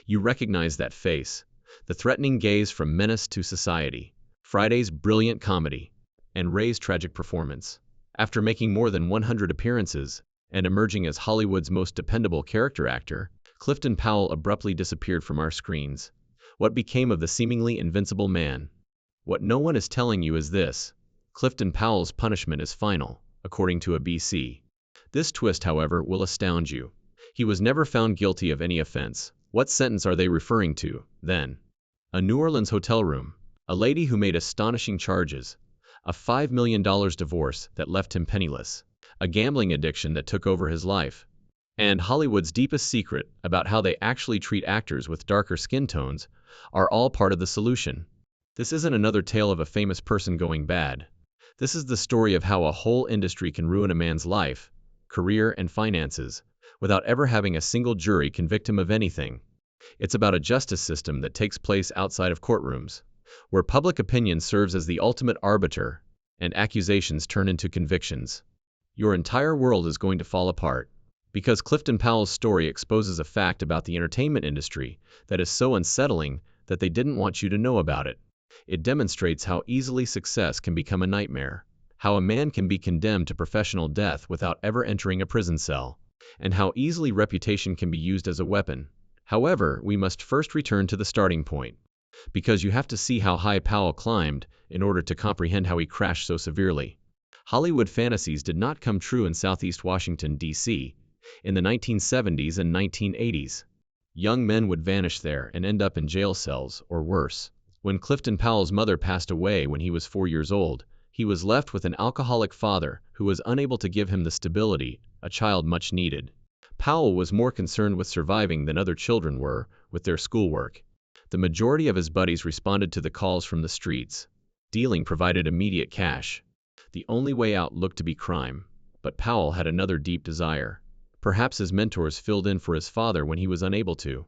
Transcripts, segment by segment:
You recognize that face, the threatening gaze from Menace to Society, Friday's brilliant comedy, and Ray's tragic performance. After making more than 100 appearances and emerging as Hollywood's most dependable character actor, Clifton Powell abruptly disappeared from our screens. What became of the seemingly invincible man? What no one is telling you is this: Clifton Powell's punishment is final, according to a BC. This twist, however, will astound you. He was never found guilty of any offense. What sentence are they referring to, then? A New Orleans hotel room, a lady who made astonishing charges, a $5 million divorce that left him penniless, a gambling addiction that took over his life, and Hollywood's deepest secret about how they actually treat actors with darker skin tones are all part of the solution. This isn't another tale of a famous person going bad. This is the story of how a whole industry can ruin a man's life, career, and finances without ever having a single jury convict him of anything. It's about a justice system that takes place outside of courtrooms, where public opinion serves as the ultimate arbiter and accusations turn into convictions. Your entire world is going to fall apart, because Clifton Powell's story exposes a fact about the entertainment industry that is so unsettling that they didn't want you to know about it. It demonstrates how easily success can become a nightmare, how a man can be condemned to professional death without ever entering a prison cell, and how easily reputation can be used as a weapon. However, we must first return to the starting point, because you have to see how high Powell climbed in order to comprehend how he crashed so severely. Hollywood fantasies did not come true in Southeast Washington, D.C. in the 1970s and 1980s. Young men would vanish there and end up in jail cells, or worse. When Clifton Powell's mother passed away when he was 4 years old, he was left with an alcoholic father who was unable to give him the stability a child much needed. Powell was more concerned with surviving than other children were with their schoolwork. The majority of his buddies responded to the calls from the streets. Dealing provided immediate cash. The only way out looked to be crime, but Powell had another deep desire. Perhaps his mentors filled in for his father when he was unable to.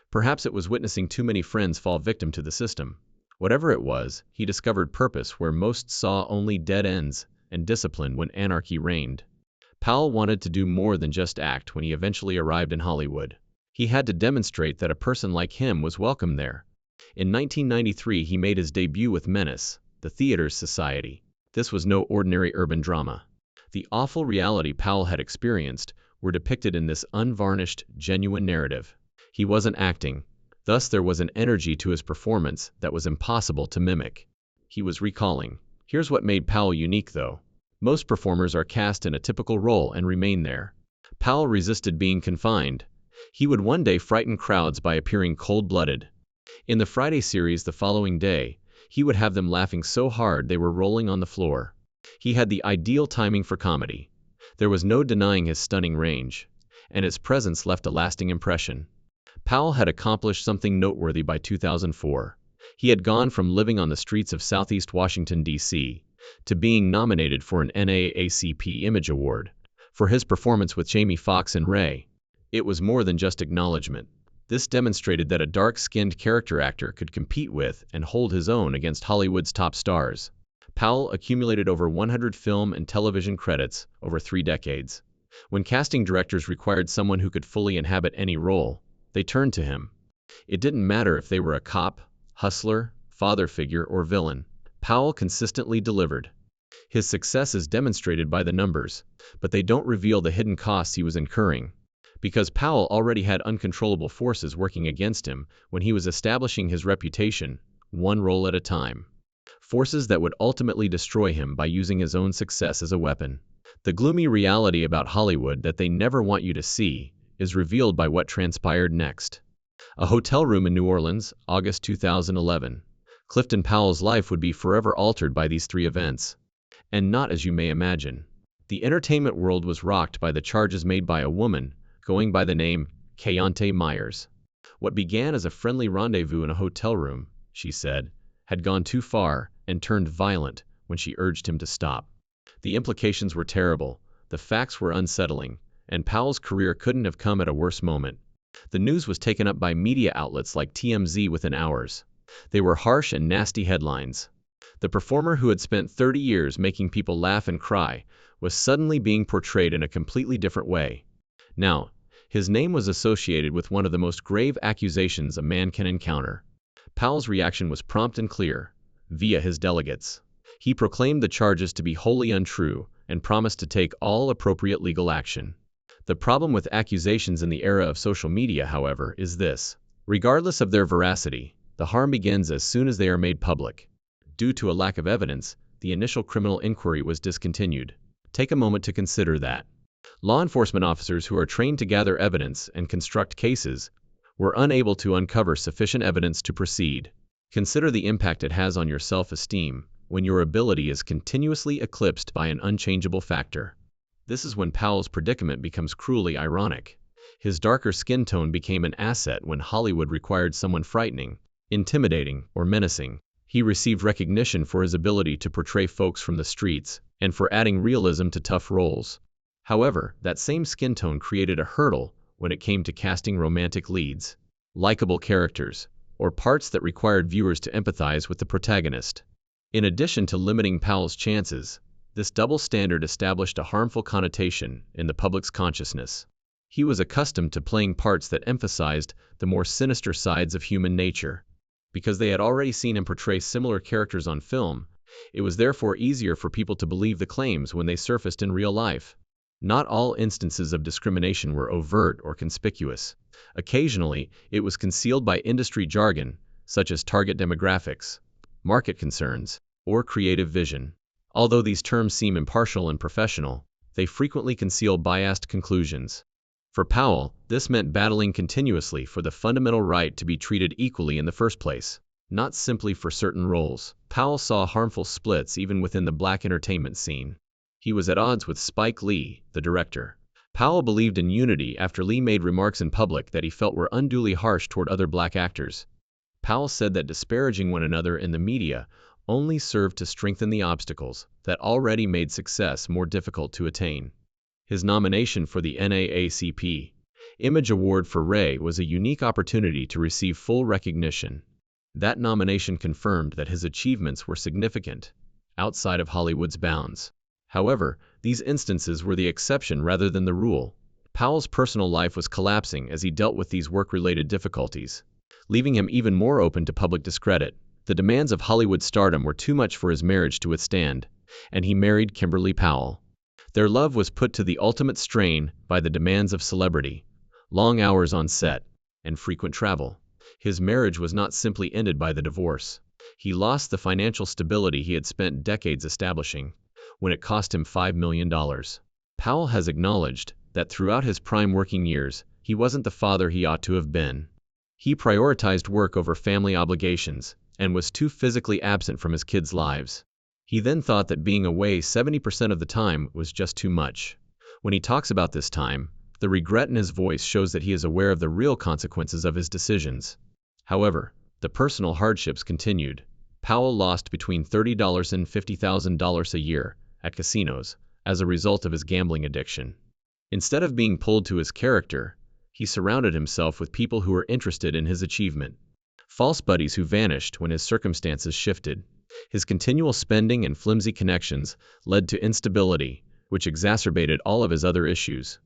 Perhaps it was witnessing too many friends fall victim to the system. Whatever it was, he discovered purpose where most saw only dead ends, and discipline when anarchy reigned. Powell wanted to do more than just act when he eventually arrived in Hollywood. He had to demonstrate that a person like him was welcome there. In 1993, he made his debut with Menace, the theater's society. This was no ordinary urban drama. The awful reality Powell had experienced were depicted in this unvarnished, genuine narrative. He wasn't acting. Thus, there was an energy to his performance that was impossible to mimic. He was recalling. Here's what made Powell unique, though. Most performers are cast in a typical role and remain there. Powell resisted being confined. He would one day frighten crowds by appearing cold-blooded. In the Friday series the following day, he would have them laughing so hard they were rolling on the floor. He had the ideal timing for comedy. There was no denying his stunning range, and his presence left a lasting impression. Powell had accomplished something noteworthy by 2004. He had gone from living on the streets of Southeast Washington, D.C., to being nominated for an NAACP Image Award for his performance with Jamie Foxx and Ray. It was more than just acknowledgement. This demonstrated that a dark-skinned character actor could compete with and hold his own against Hollywood's top stars. Powell accumulated over 100 film and television credits over 3 decades. When casting directors required someone who could fully inhabit any role, they turned to him. It didn't matter if they were a cop, hustler, father figure, or villain. Powell consistently delivered. His success is demonstrated by the numbers, but they don't reveal the hidden costs he was incurring. Because Powell already had uncontrollable forces working against him when he was establishing his reputation, one role at a time. Forces that would ultimately destroy him by using his own success as a weapon. The gloomy reality about Hollywood that they never want you to see is revealed by what transpired next. A hotel room in New Orleans, August 2011. Clifton Powell's life would be forever altered by these 3 events. And not as you may imagine. The entertainment world was rocked by the charges made by a woman going by the name Keontae Myers. What began as a friendly rendezvous in a hotel room, she said, had gone too far and turned violent when she urged him to stop. The implications were terrible, the facts were unsettling, and Powell's career couldn't have come at a worse moment. The news was taken up by media outlets like TMZ within hours. They were harsh and nasty headlines. The performer who had spent 30 years making people laugh and cry was suddenly being portrayed in a completely different way. Now, His name was associated with one of the most grave accusations a man can encounter. Powell's reaction was prompt and clear. Via his delegates, he proclaimed the charges to be wholly untrue and promised to take all appropriate legal action. The problem with accusations in the era of social media, however, is this. Regardless of their veracity, the harm begins as soon as they are made public. Due to a lack of evidence, the initial criminal inquiry was discontinued. Take a moment to consider that. Law enforcement officers who are trained to gather evidence and construct cases were unable to uncover sufficient evidence to proceed. Consider the impact it has on your self-esteem when your ability is continuously eclipsed by an unchangeable factor. This is when Powell's predicament becomes cruelly ironic. His darker skin tone became an asset when Hollywood required someone frightening, intimidating, or menacing. He received recognition for his ability to portray folks from the streets and for adding realism to tough roles. However, that same skin tone created a hurdle when it came to casting romantic leads, likable characters, or parts that required viewers to empathize with the protagonist. In addition to limiting Powell's chances, this double standard established a harmful connotation in the public's consciousness. He was accustomed to playing parts that emphasized the more sinister sides of human nature. Because they had already seen him portray similar characters on film, it was therefore easier for people to believe the claims when they surfaced in real life. Not all instances of discrimination were overt or conspicuous. Occasionally, it was concealed by industry jargon, such as target demographics, market concerns, or creative vision. Although these terms seem impartial and professional, they frequently conceal biased conclusions. For Powell, this meant battling continuously for the fundamental right to be treated equally in the first place, not simply for certain roles. Powell saw harmful splits even within the black entertainment scene. He was at odds with Spike Lee, the director. Powell believed in unity after Lee made remarks in public that he felt were unduly harsh toward other black actors. Powell said that disparaging one another in the media only served to strengthen the obstacles that already made success more difficult to attain. His nomination for the NAACP Image Award for Ray was a unique opportunity to receive full recognition. That nomination confirmed that his achievements were significant, outside of Hollywood's bounds. However, these instances were the exception rather than the rule. Powell's personal life was collapsing as he dealt with these work-related difficulties, leaving him even more open to public discredit. The demands of Hollywood stardom were too much for his marriage to withstand, and he married Kimberly Powell. Their love was put to the ultimate strain by the demands of celebrity, long hours on set, and frequent travel. His marriage was not simply ended by the divorce. He lost the financial stability he had spent decades establishing, when it cost him $5 million. Powell has acknowledged that throughout his prime working years, he wasn't the father he ought to have been. He prioritized work over family obligations, and was too physically absent from his kids' lives. He then thought that being away 70% of the time was just too much. When he talks about this time, the regret in his voice shows that he is aware of the real consequences of his decisions. However, the personal hardships continued. Powell lost between $30,000 and $50,000 a year at casinos as a result of his gambling addiction. Instead of being pulled to his character, he surrounded himself with people who were interested in his achievement. False buddies who vanished when his circumstances shifted. His continual spending and flimsy connections led to instability, which exacerbated all of his other issues.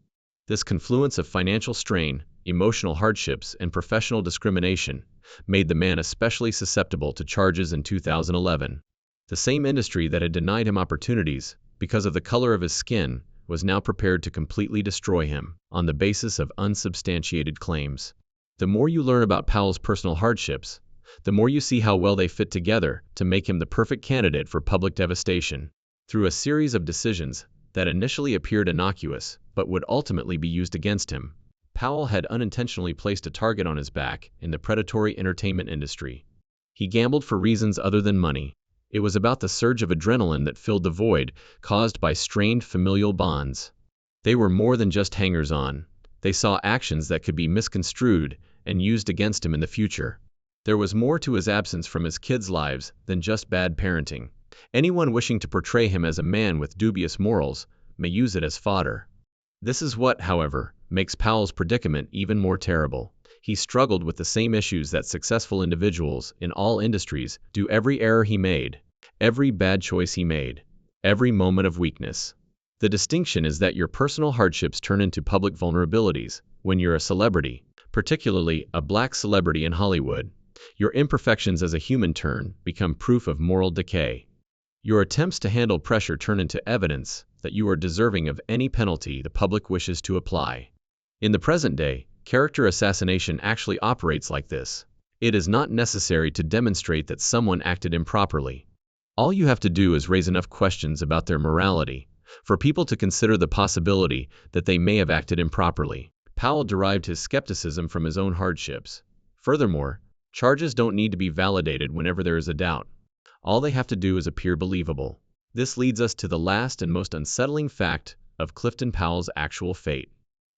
This confluence of financial strain, emotional hardships, and professional discrimination made the man especially susceptible to charges in 2011. The same industry that had denied him opportunities because of the color of his skin was now prepared to completely destroy him on the basis of unsubstantiated claims. The more you learn about Powell's personal hardships, the more you see how well they fit together to make him the perfect candidate for public devastation. Through a series of decisions that initially appeared innocuous but would ultimately be used against him, Powell had unintentionally placed a target on his back in the predatory entertainment industry. He gambled for reasons other than money. It was about the surge of adrenaline that filled the void caused by strained familial bonds. They were more than just hangers-on. They saw actions that could be misconstrued and used against him in the future. There was more to his absence from his kids' lives than just bad parenting. Anyone wishing to portray him as a man with dubious morals may use it as fodder. This is what, however, makes Powell's predicament even more terrible. He struggled with the same issues that successful individuals in all industries do. Every error he made, every bad choice he made, every moment of weakness. The distinction is that your personal hardships turn into public vulnerabilities when you're a celebrity, particularly a black celebrity in Hollywood. Your imperfections as a human become proof of moral decay. Your attempts to handle pressure turn into evidence that you are deserving of any penalty the public wishes to apply. In the present day, character assassination actually operates like this. It is not necessary to demonstrate that someone acted improperly. All you have to do is raise enough questions about their morality for people to consider the possibility that they may have acted improperly. Powell derived his skepticism from his own hardships. Furthermore, charges don't need to be validated whenever there is a doubt. All they have to do is appear believable. This leads us to the last and most unsettling fact of Clifton Powell's actual fate.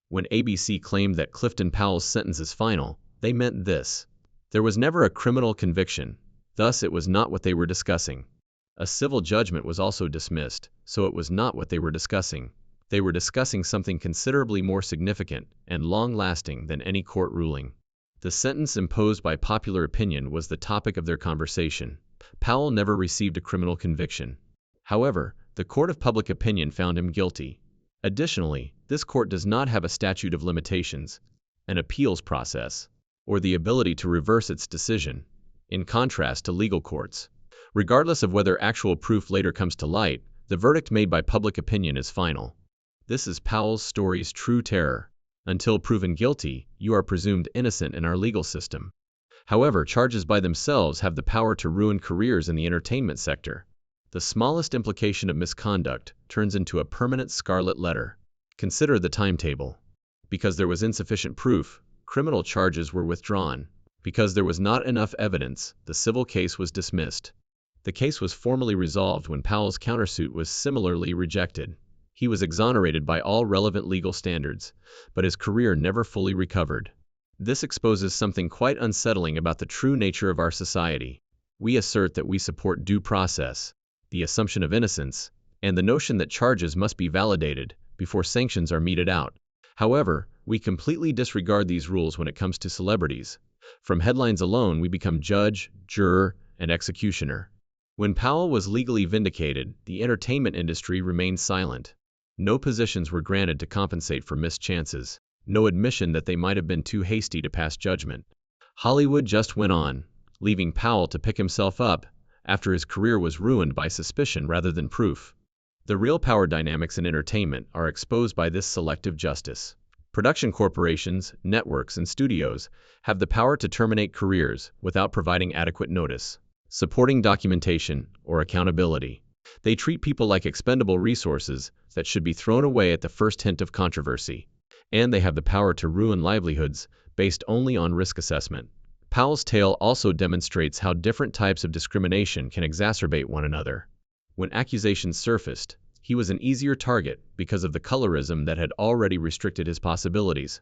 When ABC claimed that Clifton Powell's sentence is final, they meant this. There was never a criminal conviction, thus it was not what they were discussing. A civil judgment was also dismissed, so it was not what they were discussing. They were discussing something considerably more significant and long-lasting than any court ruling. The sentence imposed by popular opinion was the topic of their conversation. Powell never received a criminal conviction. However, the court of public opinion found him guilty. Additionally, this court does not have a statute of limitations, an appeals process, or the ability to reverse its decision, in contrast to legal courts. Regardless of whether actual proof later comes to light, the verdict made by public opinion is final. This is Powell's story's true terror. Until proven guilty, you are presumed innocent in our legal system. However, charges by themselves have the power to ruin careers in the entertainment sector. The smallest implication of misconduct turns into a permanent scarlet letter. Consider the timetable. Because there was insufficient proof, criminal charges were withdrawn. Because there was not enough evidence, the civil case was dismissed. The case was formally resolved when Powell's countersuit was similarly rejected. He was exonerated by all relevant legal standards, but his career never fully recovered. This exposes something quite unsettling about the true nature of our society. We assert that we support due process, the assumption of innocence, and the notion that charges must be validated before sanctions are meted out. However, we completely disregard these rules when it comes to celebrities. From headlines alone, we become judge, juror, and executioner. When Powell was legally vindicated, the entertainment industry remained silent. No positions were granted to compensate for missed chances. No admission that they might have been too hasty to pass judgment. Hollywood just went on, leaving Powell to pick himself up after his career was ruined by suspicion rather than proof. The real power dynamics in entertainment are exposed by this selective justice. Production corporations, networks, and studios have the power to terminate careers without providing adequate notice, supporting documentation, or accountability. They treat people like expendable resources that should be thrown away at the first hint of controversy. And they have the power to ruin livelihoods based only on risk assessment. Powell's tale also demonstrates how different types of discrimination can exacerbate one another. When accusations surfaced, he was an easier target because of the colorism that had already restricted his possibilities.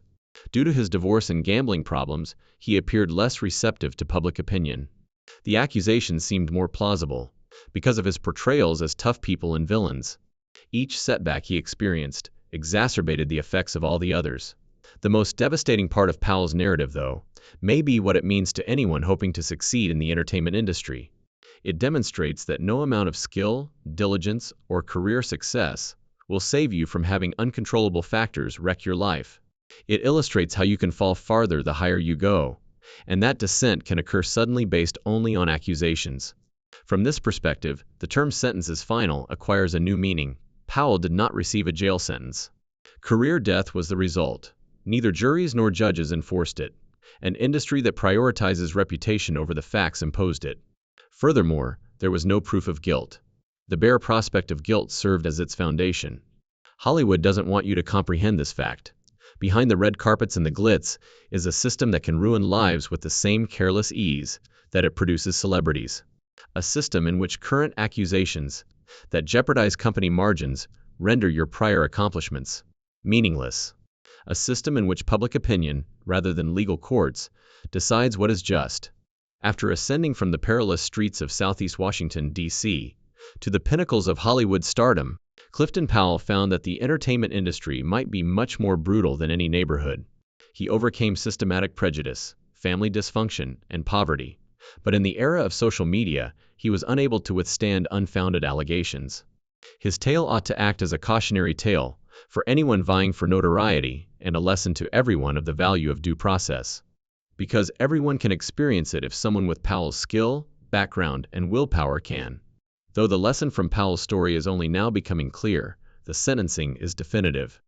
Due to his divorce and gambling problems, he appeared less receptive to public opinion. The accusations seemed more plausible because of his portrayals as tough people and villains. Each setback he experienced exacerbated the effects of all the others. The most devastating part of Powell's narrative, though, may be what it means to anyone hoping to succeed in the entertainment industry. It demonstrates that no amount of skill, diligence, or career success will save you from having uncontrollable factors wreck your life. It illustrates how you can fall farther the higher you go, and that descent can occur suddenly based only on accusations. From this perspective, the term sentence is final acquires a new meaning. Powell did not receive a jail sentence. Career death was the result. Neither juries nor judges enforced it. An industry that prioritizes reputation over the facts imposed it. Furthermore, there was no proof of guilt. The bare prospect of guilt served as its foundation. Hollywood doesn't want you to comprehend this fact. Behind the red carpets and the glitz is a system that can ruin lives with the same careless ease that it produces celebrities. A system in which current accusations that jeopardize company margins render your prior accomplishments meaningless. A system in which public opinion, rather than legal courts, decides what is just. After ascending from the perilous streets of Southeast Washington, D.C., to the pinnacles of Hollywood stardom, Clifton Powell found that the entertainment industry might be much more brutal than any neighborhood. He overcame systematic prejudice, family dysfunction, and poverty. But in the era of social media, he was unable to withstand unfounded allegations. His tale ought to act as a cautionary tale for anyone vying for notoriety and a lesson to everyone of the value of due process. Because everyone can experience it if someone with Powell's skill, background, and willpower can. Though the lesson from Powell's story is only now becoming clear, the sentencing is definitive.